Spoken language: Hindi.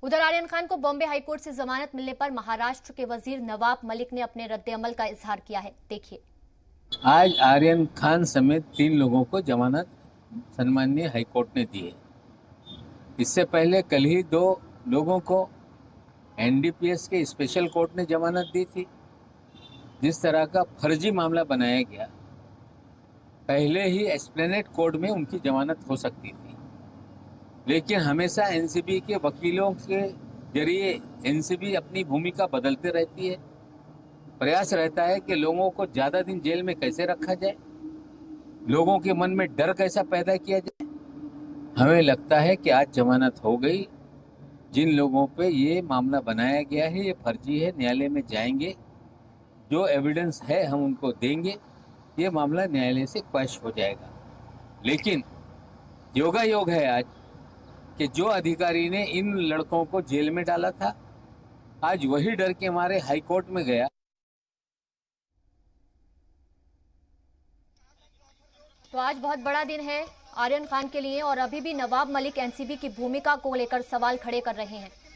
उधर आर्यन खान को बॉम्बे हाईकोर्ट से जमानत मिलने पर महाराष्ट्र के वजीर नवाब मलिक ने अपने रद्द-ए-अमल का इजहार किया है। देखिए, आज आर्यन खान समेत 3 लोगों को जमानत सम्मानीय हाईकोर्ट ने दी है। इससे पहले कल ही 2 लोगों को एनडीपीएस के स्पेशल कोर्ट ने जमानत दी थी। जिस तरह का फर्जी मामला बनाया गया, पहले ही एस्प्लेनेड कोर्ट में उनकी जमानत हो सकती थी, लेकिन हमेशा एनसीबी के वकीलों के जरिए एनसीबी अपनी भूमिका बदलते रहती है। प्रयास रहता है कि लोगों को ज्यादा दिन जेल में कैसे रखा जाए, लोगों के मन में डर कैसा पैदा किया जाए। हमें लगता है कि आज जमानत हो गई। जिन लोगों पे ये मामला बनाया गया है, ये फर्जी है, न्यायालय में जाएंगे, जो एविडेंस है हम उनको देंगे, ये मामला न्यायालय से क्वैश हो जाएगा। लेकिन योगायोग है आज कि जो अधिकारी ने इन लड़कों को जेल में डाला था, आज वही डर के मारे हाईकोर्ट में गया। तो आज बहुत बड़ा दिन है आर्यन खान के लिए और अभी भी नवाब मलिक एनसीबी की भूमिका को लेकर सवाल खड़े कर रहे हैं।